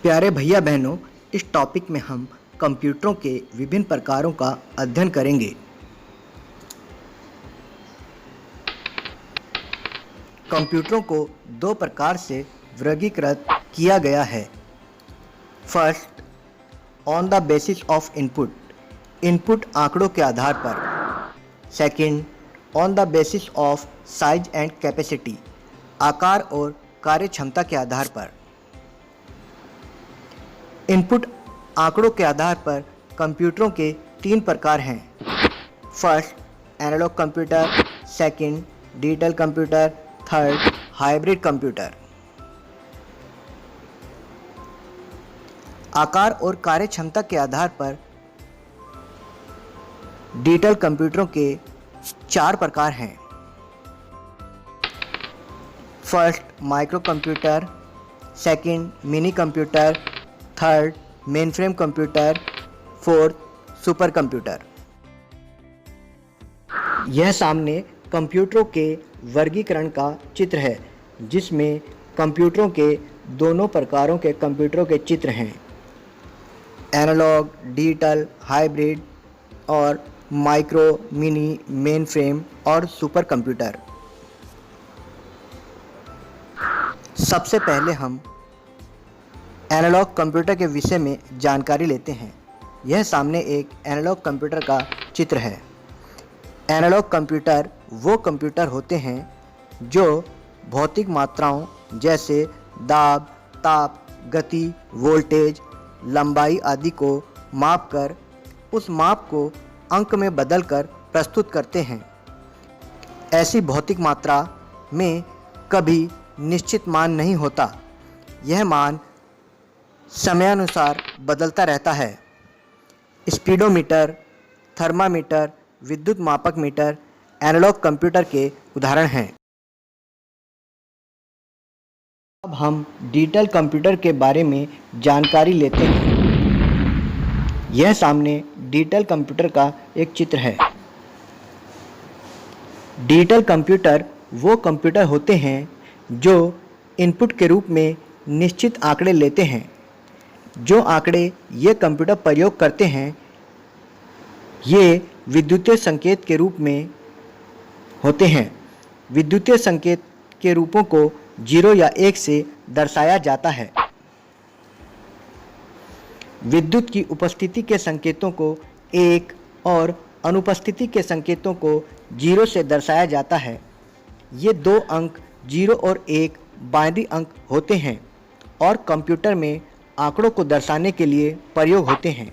प्यारे भैया बहनों, इस टॉपिक में हम कंप्यूटरों के विभिन्न प्रकारों का अध्ययन करेंगे। कंप्यूटरों को दो प्रकार से वर्गीकृत किया गया है। First, on the basis of input, input आंकड़ों के आधार पर। Second, on the basis of size and capacity, आकार और कार्य क्षमता के आधार पर। इनपुट आंकड़ों के आधार पर कंप्यूटरों के तीन प्रकार हैं। First, analogue computer. Second, digital computer. Third, hybrid computer. आकार और कार्य क्षमता के आधार पर डिजिटल कंप्यूटरों के चार प्रकार हैं। First, micro computer. Second, mini computer. Third, mainframe computer. Fourth, super computer. यह सामने कंप्यूटरों के वर्गीकरण का चित्र है, जिसमें कंप्यूटरों के दोनों प्रकारों के कंप्यूटरों के चित्र हैं। एनालॉग, डिजिटल, हाइब्रिड और माइक्रो, मिनी, मेनफ्रेम और सुपर कंप्यूटर। सबसे पहले हम एनालॉग कंप्यूटर के विषय में जानकारी लेते हैं। यह सामने एक एनालॉग कंप्यूटर का चित्र है। एनालॉग कंप्यूटर वो कंप्यूटर होते हैं जो भौतिक मात्राओं जैसे दाब, ताप, गति, वोल्टेज, लंबाई आदि को मापकर उस माप को अंक में बदलकर प्रस्तुत करते हैं। ऐसी भौतिक मात्रा में कभी निश्चित मान नहीं होता। यह मान समयानुसार बदलता रहता है। स्पीडोमीटर, थर्मामीटर, विद्युत मापक मीटर एनालॉग कंप्यूटर के उदाहरण हैं। अब हम डिजिटल कंप्यूटर के बारे में जानकारी लेते हैं। यह सामने डिजिटल कंप्यूटर का एक चित्र है। डिजिटल कंप्यूटर वो कंप्यूटर होते हैं जो इनपुट के रूप में निश्चित आंकड़े लेते हैं। जो आंकड़े ये कंप्यूटर प्रयोग करते हैं ये विद्युतीय संकेत के रूप में होते हैं। विद्युतीय संकेत के रूपों को 0 या 1 से दर्शाया जाता है। विद्युत की उपस्थिति के संकेतों को 1 और अनुपस्थिति के संकेतों को 0 से दर्शाया जाता है। ये दो अंक 0 और 1 बाइनरी अंक होते हैं और कंप्यूटर में आंकड़ों को दर्शाने के लिए प्रयोग होते हैं।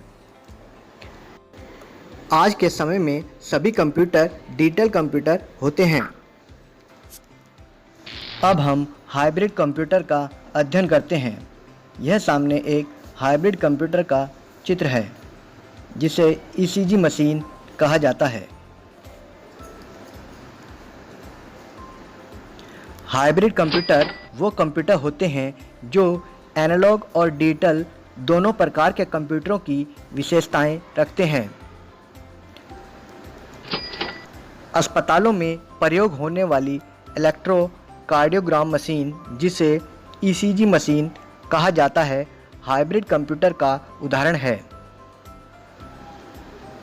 आज के समय में सभी कंप्यूटर डिजिटल कंप्यूटर होते हैं। अब हम हाइब्रिड कंप्यूटर का अध्ययन करते हैं। यह सामने एक हाइब्रिड कंप्यूटर का चित्र है, जिसे ईसीजी मशीन कहा जाता है। हाइब्रिड कंप्यूटर वो कंप्यूटर होते हैं जो एनालॉग और डिजिटल दोनों प्रकार के कंप्यूटरों की विशेषताएं रखते हैं। अस्पतालों में प्रयोग होने वाली इलेक्ट्रोकार्डियोग्राम मशीन, जिसे ईसीजी मशीन कहा जाता है, हाइब्रिड कंप्यूटर का उदाहरण है।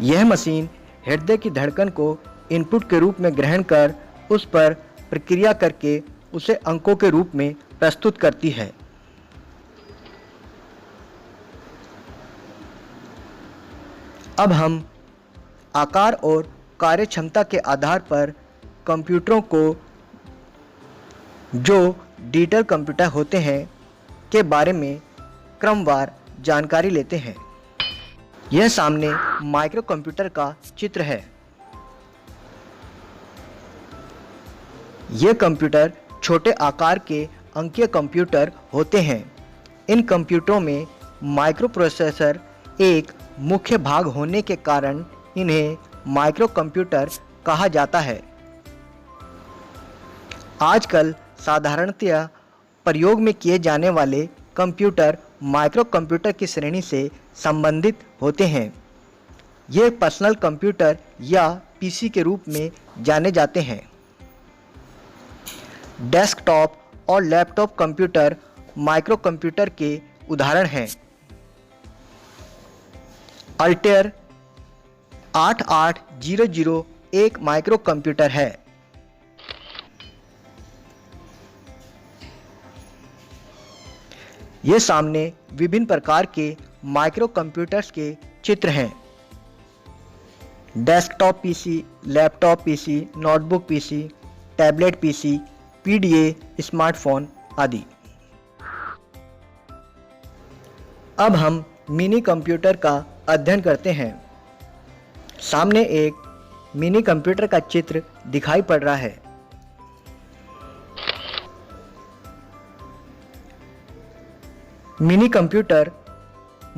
यह मशीन हृदय की धड़कन को इनपुट के रूप में ग्रहण कर उस पर प्रक्रिया करके उसे अंकों के रूप में प्रस्तुत करती है। अब हम आकार और कार्य क्षमता के आधार पर कंप्यूटरों को जो डिजिटल कंप्यूटर होते हैं के बारे में क्रमवार जानकारी लेते हैं। यह सामने माइक्रो कंप्यूटर का चित्र है। ये कंप्यूटर छोटे आकार के अंकीय कंप्यूटर होते हैं। इन कंप्यूटरों में माइक्रो प्रोसेसर एक मुख्य भाग होने के कारण इन्हें माइक्रो कंप्यूटर कहा जाता है। आजकल साधारणतया प्रयोग में किए जाने वाले कंप्यूटर माइक्रो कंप्यूटर की श्रेणी से संबंधित होते हैं। ये पर्सनल कंप्यूटर या पीसी के रूप में जाने जाते हैं। डेस्कटॉप और लैपटॉप कंप्यूटर माइक्रो कंप्यूटर के उदाहरण हैं। अल्टेयर 8800 एक माइक्रो कंप्यूटर है। ये सामने विभिन्न प्रकार के माइक्रो कंप्यूटर्स के चित्र हैं। Desktop PC, laptop PC, notebook PC, tablet PC, PDA, smartphone आदि। अब हम मिनी कंप्यूटर का अध्ययन करते हैं। सामने एक मिनी कंप्यूटर का चित्र दिखाई पड़ रहा है। मिनी कंप्यूटर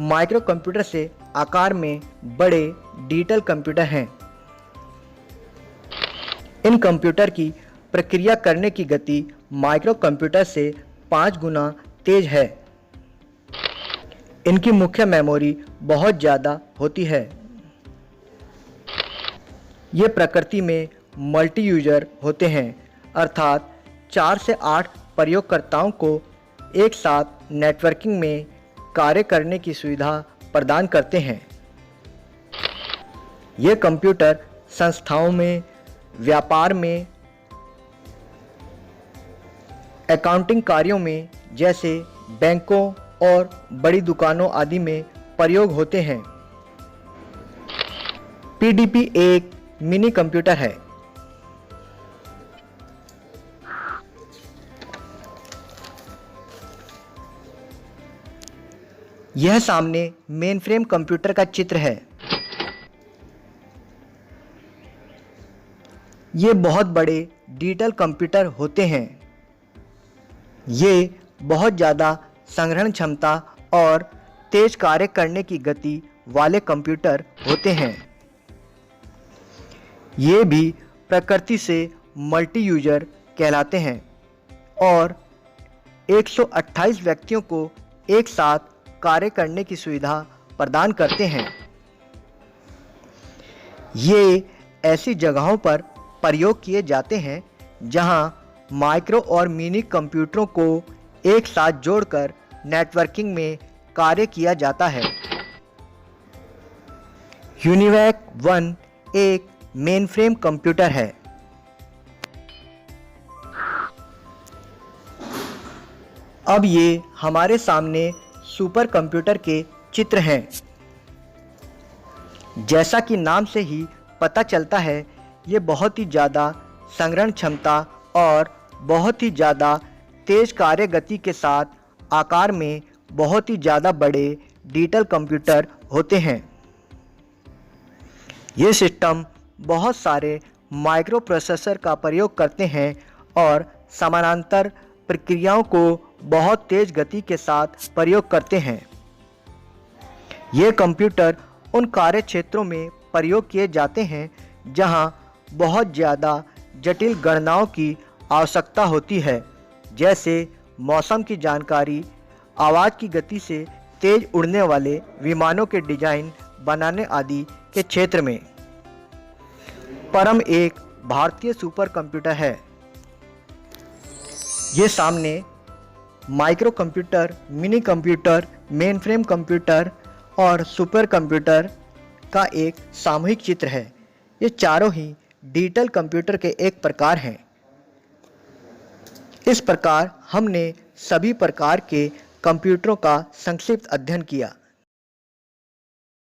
माइक्रो कंप्यूटर से आकार में बड़े डिजिटल कंप्यूटर हैं। इन कंप्यूटर की प्रक्रिया करने की गति माइक्रो कंप्यूटर से 5 गुना तेज है। इनकी मुख्य मेमोरी बहुत ज़्यादा होती है। ये प्रकृति में मल्टी यूजर होते हैं, अर्थात 4 से 8 प्रयोगकर्ताओं को एक साथ नेटवर्किंग में कार्य करने की सुविधा प्रदान करते हैं। ये कंप्यूटर संस्थाओं में, व्यापार में, अकाउंटिंग कार्यों में जैसे बैंकों और बड़ी दुकानों आदि में प्रयोग होते हैं। पीडीपी एक मिनी कंप्यूटर है। यह सामने मेनफ्रेम कंप्यूटर का चित्र है। ये बहुत बड़े डिजिटल कंप्यूटर होते हैं। ये बहुत ज़्यादा संग्रहण क्षमता और तेज कार्य करने की गति वाले कंप्यूटर होते हैं। ये भी प्रकृति से मल्टी यूजर कहलाते हैं और 128 व्यक्तियों को एक साथ कार्य करने की सुविधा प्रदान करते हैं। ये ऐसी जगहों पर प्रयोग किए जाते हैं जहां माइक्रो और मिनी कंप्यूटरों को एक साथ जोड़कर नेटवर्किंग में कार्य किया जाता है। यूनिवैक 1 एक मेनफ्रेम कंप्यूटर है। अब ये हमारे सामने सुपर कंप्यूटर के चित्र हैं। जैसा कि नाम से ही पता चलता है, ये बहुत ही ज़्यादा संग्रहण क्षमता और बहुत ही ज़्यादा तेज कार्य गति के साथ आकार में बहुत ही ज़्यादा बड़े डिजिटल कंप्यूटर होते हैं। ये सिस्टम बहुत सारे माइक्रो प्रोसेसर का प्रयोग करते हैं और समानांतर प्रक्रियाओं को बहुत तेज गति के साथ प्रयोग करते हैं। ये कंप्यूटर उन कार्य क्षेत्रों में प्रयोग किए जाते हैं जहां बहुत ज़्यादा जटिल गणनाओं की आवश्यकता होती है, जैसे मौसम की जानकारी, आवाज़ की गति से तेज उड़ने वाले विमानों के डिज़ाइन बनाने आदि के क्षेत्र में। परम एक भारतीय सुपर कंप्यूटर है। ये सामने micro computer, mini computer, mainframe computer और सुपर कंप्यूटर का एक सामूहिक चित्र है। ये चारों ही डिजिटल कंप्यूटर के एक प्रकार हैं। इस प्रकार हमने सभी प्रकार के कंप्यूटरों का संक्षिप्त अध्ययन किया।